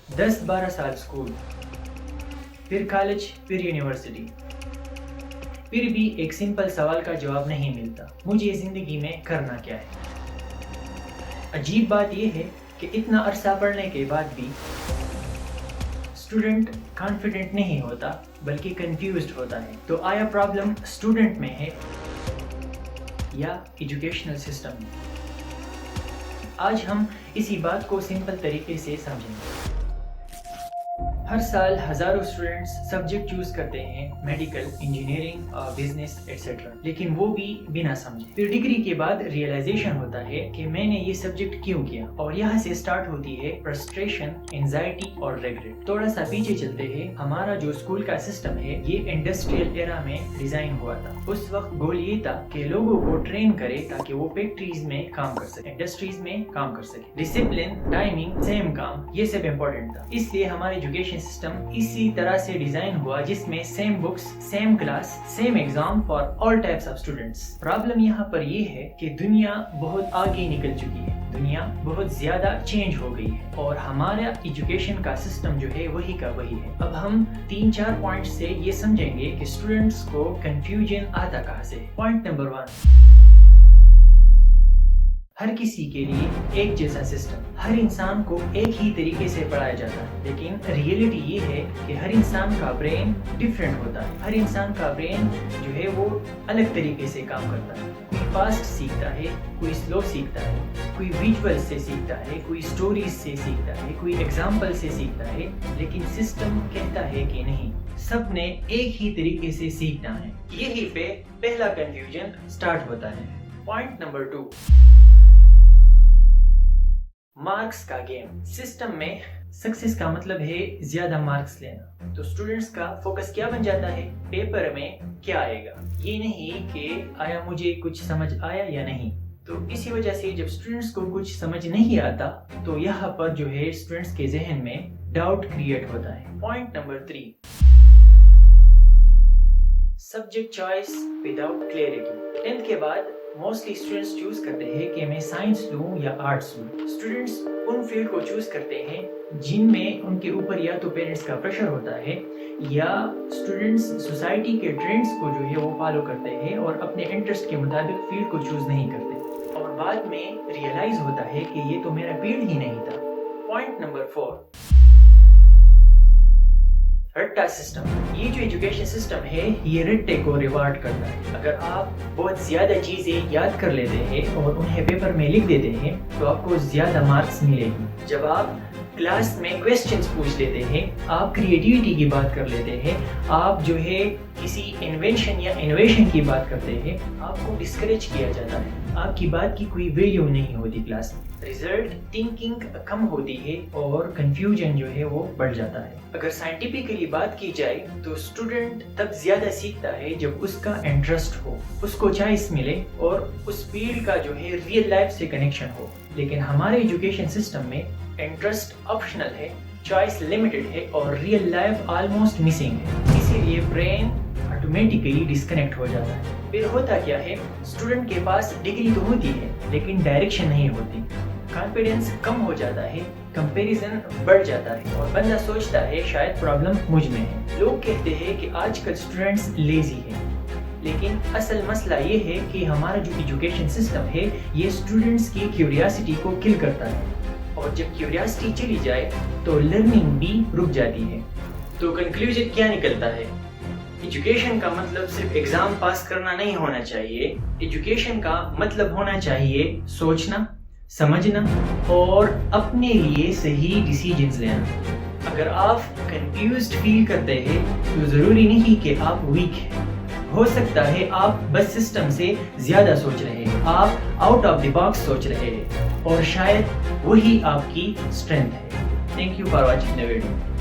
10-12 سال اسکول، پھر کالج، پھر یونیورسٹی، پھر بھی ایک سمپل سوال کا جواب نہیں ملتا، مجھے زندگی میں کرنا کیا ہے؟ عجیب بات یہ ہے کہ اتنا عرصہ پڑھنے کے بعد بھی اسٹوڈنٹ کانفیڈنٹ نہیں ہوتا بلکہ کنفیوزڈ ہوتا ہے۔ تو آیا پرابلم اسٹوڈنٹ میں ہے یا ایجوکیشنل سسٹم میں؟ آج ہم اسی بات کو سمپل طریقے سے سمجھیں گے۔ ہر سال ہزاروں اسٹوڈنٹس سبجیکٹ چوز کرتے ہیں، میڈیکل، انجینئرنگ، بزنس ایٹسیٹرا، لیکن وہ بھی بنا سمجھے۔ پھر ڈگری کے بعد ریئلائزیشن ہوتا ہے کہ میں نے یہ سبجیکٹ کیوں کیا، اور یہاں سے سٹارٹ ہوتی ہے فرسٹریشن، انزائٹی اور ریگریٹ۔ تھوڑا سا پیچھے چلتے ہیں، ہمارا جو اسکول کا سسٹم ہے یہ انڈسٹریل ایرا میں ڈیزائن ہوا تھا۔ اس وقت گول یہ تھا کہ لوگوں کو ٹرین کرے تاکہ وہ فیکٹریز میں کام کر سکے، انڈسٹریز میں کام کر سکے۔ ڈسپلن، ٹائمنگ، سیم کام، یہ سب امپورٹنٹ تھا۔ اس لیے ہمارا ایجوکیشن سسٹم اسی طرح سے ڈیزائن ہوا جس میں same books, same class, same exam for all types of students. Problem یہاں پر یہ ہے کہ دنیا بہت آگے نکل چکی ہے، دنیا بہت زیادہ چینج ہو گئی ہے، اور ہمارا ایجوکیشن کا سسٹم جو ہے وہی کا وہی ہے۔ اب ہم 3-4 پوائنٹ سے یہ سمجھیں گے کہ اسٹوڈنٹس کو کنفیوژن آتا کہاں سے۔ پوائنٹ نمبر 1، ہر کسی کے لیے ایک جیسا سسٹم، ہر انسان کو ایک ہی طریقے سے پڑھایا جاتا ہے، لیکن ریئلٹی یہ ہے کہ ہر انسان کا برین ڈیفرنٹ ہوتا ہے۔ ہر انسان کا برین جو ہے وہ الگ طریقے سے کام کرتا ہے۔ کوئی فاسٹ سیکھتا ہے، کوئی سلو سیکھتا ہے، کوئی ویژول سے سیکھتا ہے، کوئی سٹوریز سے سیکھتا ہے، کوئی ایگزامپل سے سیکھتا ہے، لیکن سسٹم کہتا ہے کہ نہیں، سب نے ایک ہی طریقے سے سیکھنا ہے۔ یہی پہ پہلا کنفیوژن سٹارٹ ہوتا ہے۔ پوائنٹ نمبر 2، مارکس کا گیم۔ سسٹم میں سکسیس کا مطلب ہے زیادہ مارکس لینا، تو اسٹوڈنٹس کا فوکس کیا بن جاتا ہے؟ پیپر میں کیا آئے گا، یہ نہیں کہ آیا مجھے کچھ سمجھ آیا یا نہیں۔ تو اسی وجہ سے جب اسٹوڈنٹس کو کچھ سمجھ نہیں آتا تو یہاں پر جو ہے اسٹوڈنٹس کے ذہن میں ڈاؤٹ کریٹ ہوتا ہے۔ Point number 3، subject choice without clarity. 10th کے بعد موسٹلی اسٹوڈنٹس چوز کرتے ہیں کہ میں سائنس لوں یا آرٹس لوں۔ اسٹوڈنٹس ان فیلڈ کو چوز کرتے ہیں جن میں ان کے اوپر یا تو پیرنٹس کا پریشر ہوتا ہے، یا اسٹوڈنٹس سوسائٹی کے ٹرینڈس کو جو ہے وہ فالو کرتے ہیں اور اپنے انٹرسٹ کے مطابق فیلڈ کو چوز نہیں کرتے، اور بعد میں ریئلائز ہوتا ہے کہ یہ تو میرا فیلڈ ہی نہیں تھا۔ پوائنٹ نمبر 4، رٹا سسٹم۔ یہ جو ایجوکیشن سسٹم ہے یہ رٹے کو ریوارڈ کرتا ہے۔ اگر آپ بہت زیادہ چیزیں یاد کر لیتے ہیں اور انہیں پیپر میں لکھ دیتے ہیں تو آپ کو زیادہ مارکس ملے گی۔ جب آپ کلاس میں کویسچنز پوچھ لیتے ہیں، آپ کریٹیوٹی کی بات کر لیتے ہیں، آپ جو ہے کسی انوینشن یا انوویشن کی بات کرتے ہیں، آپ کو ڈسکریج کیا جاتا ہے، آپ کی بات کی کوئی ویلیو نہیں ہوتی کلاس میں۔ ریزلٹ تھنکنگ کم ہوتی ہے اور کنفیوژن جو ہے وہ بڑھ جاتا ہے۔ اگر سائنٹیفکلی بات کی جائے تو اسٹوڈنٹ تب زیادہ سیکھتا ہے جب اس کا انٹرسٹ ہو، اس کو چوائس ملے اور اس فیلڈ کا جو ہے ریئل لائف سے کنیکشن ہو۔ لیکن ہمارے ایجوکیشن سسٹم میں انٹرسٹ آپشنل ہے، چوائس لمیٹڈ ہے اور ریئل لائف آلموسٹ مسنگ ہے، اسی لیے برین آٹومیٹیکلی ڈسکنیکٹ ہو جاتا ہے۔ پھر ہوتا کیا ہے، اسٹوڈنٹ کے پاس ڈگری تو ہوتی ہے لیکن ڈائریکشن نہیں ہوتی، کانفیڈنس کم ہو جاتا ہے، کمپیریزن بڑھ جاتا ہے، اور بندہ سوچتا ہے شاید پرابلم مجھ میں ہے۔ لوگ کہتے ہیں کہ آج کل اسٹوڈنٹس لیزی ہیں، لیکن اصل مسئلہ یہ ہے کہ ہمارا جو ایجوکیشن سسٹم ہے یہ اسٹوڈنٹس کی کیوریاسٹی کو کل کرتا ہے، اور جب کیوریاسٹی چلی جائے تو لرننگ بھی رک جاتی ہے۔ تو کنکلوژن کیا نکلتا ہے؟ ایجوکیشن کا مطلب صرف ایگزام پاس کرنا نہیں ہونا چاہیے، ایجوکیشن کا مطلب ہونا چاہیے سوچنا، سمجھنا اور اپنے لیے صحیح ڈیسیجنز لینا۔ اگر آپ کنفیوزڈ فیل کرتے ہیں تو ضروری نہیں کہ آپ ویک ہیں، ہو سکتا ہے آپ بس سسٹم سے زیادہ سوچ رہے ہیں، آپ آؤٹ آف دی باکس سوچ رہے ہیں، اور شاید وہی آپ کی اسٹرینتھ ہے۔ Thank you for watching the video.